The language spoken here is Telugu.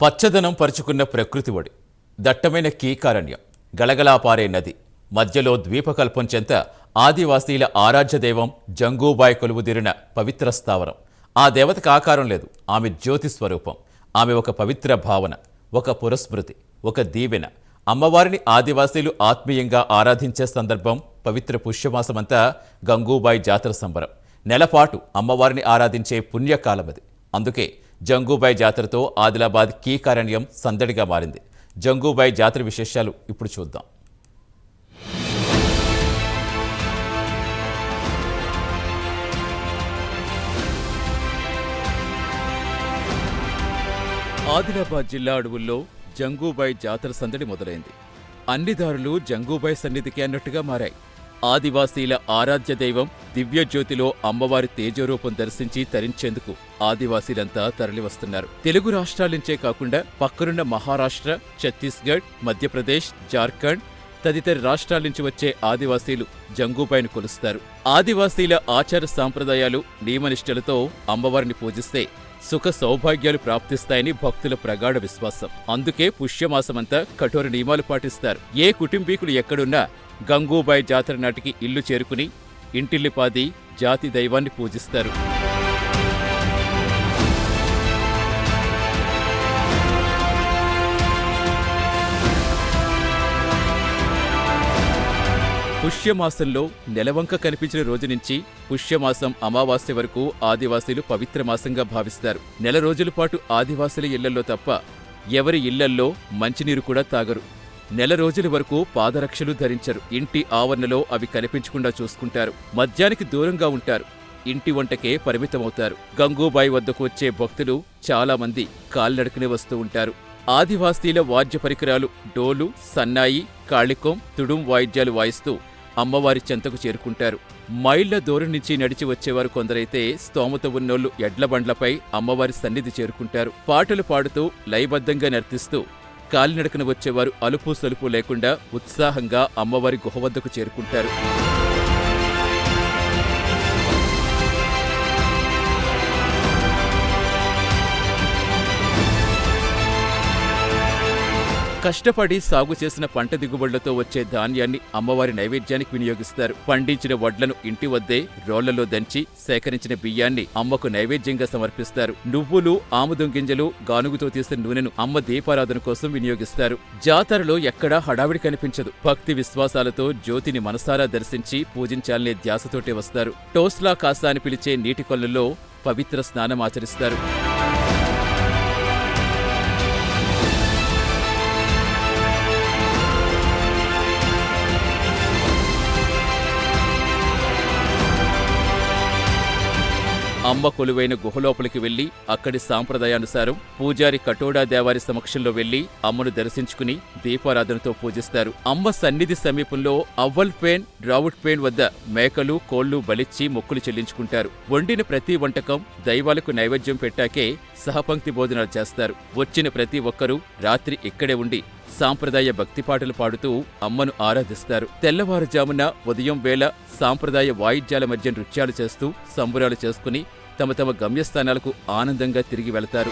పచ్చదనం పరుచుకున్న ప్రకృతి ఒడి, దట్టమైన కీకారణ్యం, గలగలా పారే నది, మధ్యలో ద్వీపకల్పం చెంత ఆదివాసీల ఆరాధ్య దైవం జంగూబాయ్ కొలువుదీరిన పవిత్ర స్థావరం. ఆ దేవతకు ఆకారం లేదు, ఆమె జ్యోతి స్వరూపం. ఆమె ఒక పవిత్ర భావన, ఒక పురస్మృతి, ఒక దీవెన. అమ్మవారిని ఆదివాసీలు ఆత్మీయంగా ఆరాధించే సందర్భం పవిత్ర పుష్యమాసమంతా గంగూబాయ్ జాతర సంబరం. నెలపాటు అమ్మవారిని ఆరాధించే పుణ్యకాలమది. అందుకే జంగూబాయ్ జాతరతో ఆదిలాబాద్ కీకారణ్యం సందడిగా మారింది. జంగూబాయ్ జాతర విశేషాలు ఇప్పుడు చూద్దాం. ఆదిలాబాద్ జిల్లా అడవుల్లో జంగూబాయ్ జాతర సందడి మొదలైంది. అన్ని దారులు జంగూబాయ్ సన్నిధికి అన్నట్టుగా మారాయి. ఆదివాసీల ఆరాధ్య దైవం దివ్యజ్యోతిలో అమ్మవారి తేజరూపం దర్శించి తరించేందుకు ఆదివాసీలంతా తరలివస్తున్నారు. తెలుగు రాష్ట్రాలించే కాకుండా పక్కనున్న మహారాష్ట్ర, ఛత్తీస్గఢ్, మధ్యప్రదేశ్, జార్ఖండ్ తదితర రాష్ట్రాల నుంచి వచ్చే ఆదివాసీలు జంగూబాయ్ను కొలుస్తారు. ఆదివాసీల ఆచార సాంప్రదాయాలు, నియమనిష్టలతో అమ్మవారిని పూజిస్తే సుఖ సౌభాగ్యాలు ప్రాప్తిస్తాయని భక్తుల ప్రగాఢ విశ్వాసం. అందుకే పుష్యమాసమంతా కఠోర నియమాలు పాటిస్తారు. ఏ కుటుంబీకులు ఎక్కడున్నా గంగూబాయ్ జాతర నాటికి ఇల్లు చేరుకుని ఇంటిల్లిపాది జాతి దైవాన్ని పూజిస్తారు. పుష్యమాసంలో నెలవంక కనిపించిన రోజు నుంచి పుష్యమాసం అమావాస్య వరకు ఆదివాసీలు పవిత్ర మాసంగా భావిస్తారు. నెల రోజుల పాటు ఆదివాసీల ఇళ్లల్లో తప్ప ఎవరి ఇళ్లల్లో మంచినీరు కూడా తాగరు. నెల రోజుల వరకు పాదరక్షలు ధరించరు. ఇంటి ఆవరణలో అవి కనిపించకుండా చూసుకుంటారు. మద్యానికి దూరంగా ఉంటారు. ఇంటి వంటకే పరిమితమవుతారు. గంగూబాయ్ వద్దకు వచ్చే భక్తులు చాలా మంది కాలినడకనే వస్తూ ఉంటారు. ఆదివాసీల వాద్య పరికరాలు డోలు, సన్నాయి, కాళికోం, తుడుం వాయిద్యాలు వాయిస్తూ అమ్మవారి చెంతకు చేరుకుంటారు. మైళ్ల దూరం నుంచి నడిచి వచ్చేవారు కొందరైతే స్తోమత ఉన్నోళ్లు ఎడ్లబండ్లపై అమ్మవారి సన్నిధి చేరుకుంటారు. పాటలు పాడుతూ లయబద్ధంగా నర్తిస్తూ కాలినడకన వచ్చేవారు అలుపు సలుపు లేకుండా ఉత్సాహంగా అమ్మవారి గుహ వద్దకు చేరుకుంటారు. కష్టపడి సాగు చేసిన పంట దిగుబడులతో వచ్చే ధాన్యాన్ని అమ్మవారి నైవేద్యానికి వినియోగిస్తారు. పండించిన వడ్లను ఇంటి వద్దే రోళ్లలో దంచి సేకరించిన బియ్యాన్ని అమ్మకు నైవేద్యంగా సమర్పిస్తారు. నువ్వులు, ఆముదం గింజలు, గానుగుతో తీసిన నూనెను అమ్మ దీపారాధన కోసం వినియోగిస్తారు. జాతరలో ఎక్కడా హడావిడి కనిపించదు. భక్తి విశ్వాసాలతో జ్యోతిని మనసారా దర్శించి పూజించాలనే ధ్యాసతోటే వస్తారు. టోస్లా కాసా అని పిలిచే నీటి కొల్లులో పవిత్ర స్నానం ఆచరిస్తారు. అమ్మ కొలువైన గుహలోపలికి వెళ్లి అక్కడి సాంప్రదాయానుసారం పూజారి కటోడా దేవారి సమక్షంలో వెళ్లి అమ్మను దర్శించుకుని దీపారాధనతో పూజిస్తారు. అమ్మ సన్నిధి సమీపంలో అవ్వల్ పేన్, రావుట్ పేన్ వద్ద మేకలు, కోళ్లు బలిచ్చి మొక్కులు చెల్లించుకుంటారు. వండిన ప్రతి వంటకం దైవాలకు నైవేద్యం పెట్టాకే సహపంక్తి భోజనాలు చేస్తారు. వచ్చిన ప్రతి ఒక్కరూ రాత్రి ఇక్కడే ఉండి సాంప్రదాయ భక్తిపాటలు పాడుతూ అమ్మను ఆరాధిస్తారు. తెల్లవారుజామున ఉదయం వేళ సాంప్రదాయ వాయిద్యాల మధ్య నృత్యాలు చేస్తూ సంబురాలు చేసుకుని తమ తమ గమ్యస్థానాలకు ఆనందంగా తిరిగి వెళతారు.